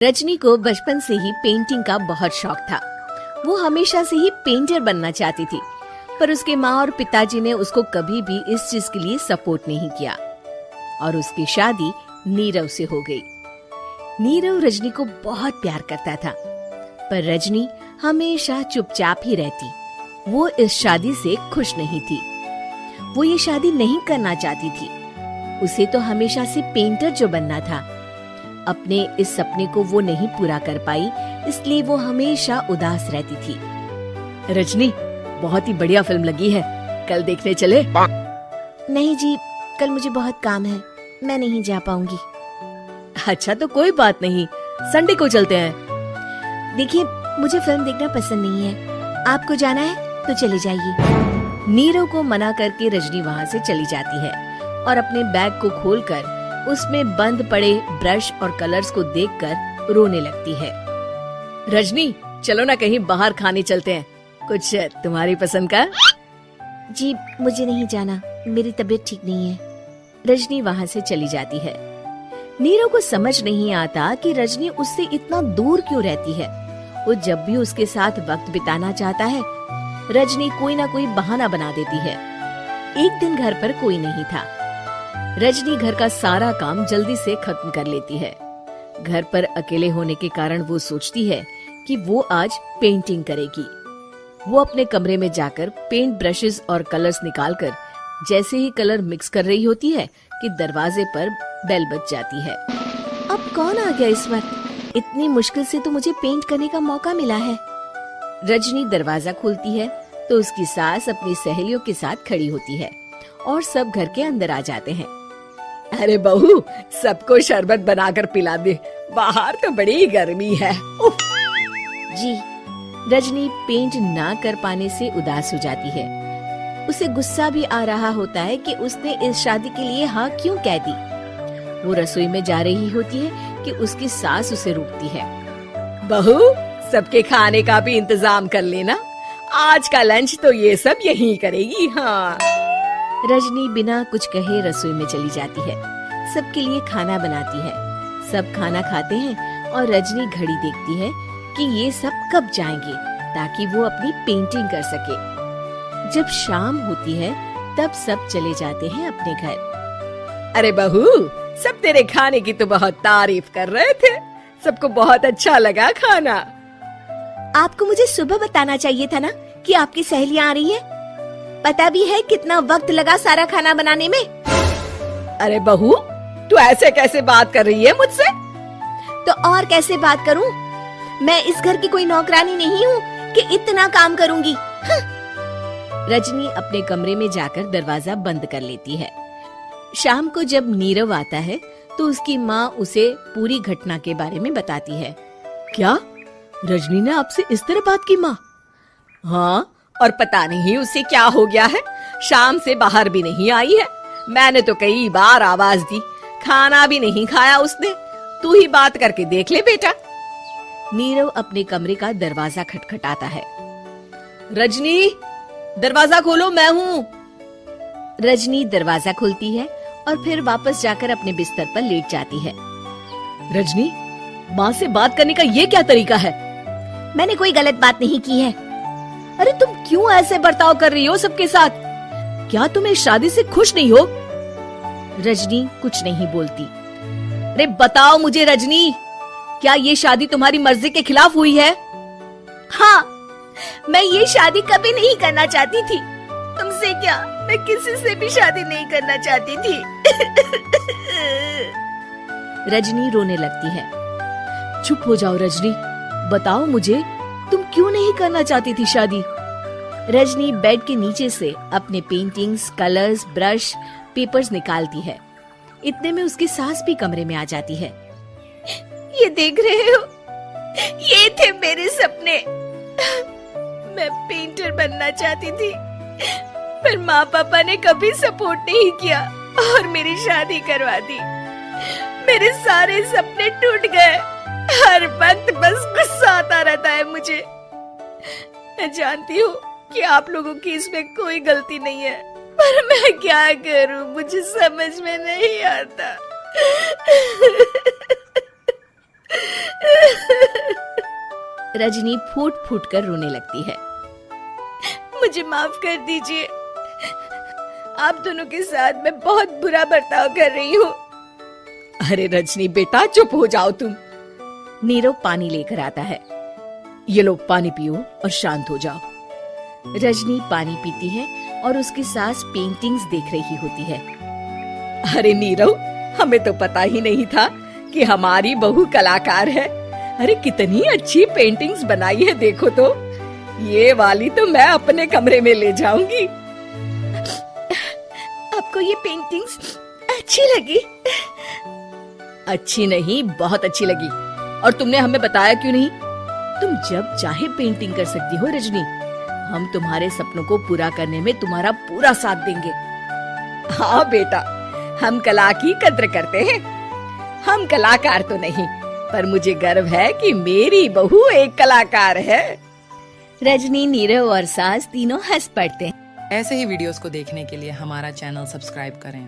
रजनी को बचपन से ही पेंटिंग का बहुत शौक था। वो हमेशा से ही पेंटर बनना चाहती थी, पर उसके माँ और पिताजी ने उसको कभी भी इस चीज के लिए सपोर्ट नहीं किया और उसकी शादी नीरव से हो गई। नीरव रजनी को बहुत प्यार करता था, पर रजनी हमेशा चुपचाप ही रहती। वो इस शादी से खुश नहीं थी। वो ये शादी नहीं करना चाहती थी। उसे तो हमेशा से पेंटर जो बनना था। अपने इस सपने को वो नहीं पूरा कर पाई, इसलिए वो हमेशा उदास रहती थी। रजनी, बहुत ही बढ़िया फिल्म लगी है, कल देखने चले? नहीं जी, कल मुझे बहुत काम है, मैं नहीं जा पाऊंगी। अच्छा तो कोई बात नहीं, संडे को चलते हैं। देखिए, मुझे फिल्म देखना पसंद नहीं है। आपको जाना है तो चले जाइए। नीरव को मना करके रजनी वहाँ से चली जाती है और अपने बैग को खोलकर उसमें बंद पड़े ब्रश और कलर्स को देखकर रोने लगती है। रजनी, चलो ना कहीं बाहर खाने चलते हैं, कुछ तुम्हारी पसंद का। जी, मुझे नहीं जाना, मेरी तबीयत ठीक नहीं है। रजनी वहाँ से चली जाती है। नीरव को समझ नहीं आता कि रजनी उससे इतना दूर क्यों रहती है। वो जब भी उसके साथ वक्त बिताना चाहता है, रजनी कोई ना कोई बहाना बना देती है। एक दिन घर पर कोई नहीं था। रजनी घर का सारा काम जल्दी से खत्म कर लेती है। घर पर अकेले होने के कारण वो सोचती है कि वो आज पेंटिंग करेगी। वो अपने कमरे में जाकर पेंट ब्रशेस और कलर्स निकालकर जैसे ही कलर मिक्स कर रही होती है कि दरवाजे पर बेल बज जाती है। अब कौन आ गया इस वक्त? इतनी मुश्किल से तो मुझे पेंट करने का मौका मिला है। रजनी दरवाजा खोलती है तो उसकी सास अपनी सहेलियों के साथ खड़ी होती है और सब घर के अंदर आ जाते हैं। अरे बहू, सबको शरबत बनाकर पिला दे, बाहर तो बड़ी गर्मी है। जी। रजनी पेंट ना कर पाने से उदास हो जाती है। उसे गुस्सा भी आ रहा होता है कि उसने इस शादी के लिए हाँ क्यों कह दी। वो रसोई में जा रही होती है कि उसकी सास उसे रोकती है। बहू, सबके खाने का भी इंतजाम कर लेना, आज का लंच तो ये सब यहीं करेगी। हाँ। रजनी बिना कुछ कहे रसोई में चली जाती है। सबके लिए खाना बनाती है। सब खाना खाते हैं और रजनी घड़ी देखती है कि ये सब कब जाएंगे ताकि वो अपनी पेंटिंग कर सके। जब शाम होती है तब सब चले जाते हैं अपने घर। अरे बहू, सब तेरे खाने की तो बहुत तारीफ कर रहे थे, सबको बहुत अच्छा लगा खाना। आपको मुझे सुबह बताना चाहिए था ना कि आपकी सहेलियां आ रही हैं। पता भी है कितना वक्त लगा सारा खाना बनाने में। अरे बहू, तू ऐसे कैसे बात कर रही है मुझसे? तो और कैसे बात करूं? मैं इस घर की कोई नौकरानी नहीं हूँ कि इतना काम करूंगी। रजनी अपने कमरे में जाकर दरवाजा बंद कर लेती है। शाम को जब नीरव आता है तो उसकी माँ उसे पूरी घटना के बारे में बताती है। क्या रजनी ने आपसे इस तरह बात की माँ? हाँ, और पता नहीं उसे क्या हो गया है, शाम से बाहर भी नहीं आई है। मैंने तो कई बार आवाज दी, खाना भी नहीं खाया उसने। तू ही बात करके देख ले बेटा। नीरव अपने कमरे का दरवाजा खटखटाता है। रजनी, दरवाजा खोलो, मैं हूँ। रजनी दरवाजा खोलती है और फिर वापस जाकर अपने बिस्तर पर लेट जाती है। रजनी, माँ से बात करने का ये क्या तरीका है? मैंने कोई गलत बात नहीं की है। अरे तुम क्यों ऐसे बर्ताव कर रही हो सबके साथ? क्या तुम इस शादी से खुश नहीं हो? रजनी कुछ नहीं बोलती। अरे बताओ मुझे रजनी, क्या ये शादी तुम्हारी मर्जी के खिलाफ हुई है? हाँ, मैं ये शादी कभी नहीं करना चाहती थी। तुमसे क्या, मैं किसी से भी शादी नहीं करना चाहती थी। रजनी रोने लगती है। चुप हो जाओ रजनी, बताओ मुझे, तुम क्यों नहीं करना चाहती थी शादी? रजनी बेड के नीचे से अपने पेंटिंग्स, कलर्स, ब्रश, पेपर्स निकालती है। इतने में उसकी सास भी कमरे में आ जाती है। ये देख रहे हो, ये थे मेरे सपने। मैं पेंटर बनना चाहती थी, पर माँ पापा ने कभी सपोर्ट नहीं किया और मेरी शादी करवा दी। मेरे सारे सपने टूट गए। हर वक्त बस गुस्सा आता रहता है मुझे। मैं जानती हूँ कि आप लोगों की इसमें कोई गलती नहीं है, पर मैं क्या करूँ, मुझे समझ में नहीं आता। रजनी फूट फूट कर रोने लगती है। मुझे माफ कर दीजिए, आप दोनों के साथ मैं बहुत बुरा बर्ताव कर रही हूँ। अरे रजनी बेटा चुप हो जाओ तुम। नीरव पानी लेकर आता है। ये लो पानी पियो और शांत हो जाओ। रजनी पानी पीती है और उसकी सास पेंटिंग्स देख रही होती है। अरे नीरव, हमें तो पता ही नहीं था कि हमारी बहू कलाकार है। अरे कितनी अच्छी पेंटिंग्स बनाई है, देखो तो। ये वाली तो मैं अपने कमरे में ले जाऊंगी। आपको ये पेंटिंग्स अच्छी लगी? अच्छी नहीं, बहुत अच्छी लगी। और तुमने हमें बताया क्यों नहीं? तुम जब चाहे पेंटिंग कर सकती हो रजनी। हम तुम्हारे सपनों को पूरा करने में तुम्हारा पूरा साथ देंगे। हाँ बेटा, हम कला की कद्र करते हैं। हम कलाकार तो नहीं, पर मुझे गर्व है कि मेरी बहू एक कलाकार है। रजनी, नीरव और सास तीनों हंस पड़ते हैं। ऐसे ही वीडियोस को देखने के लिए हमारा चैनल सब्सक्राइब करें।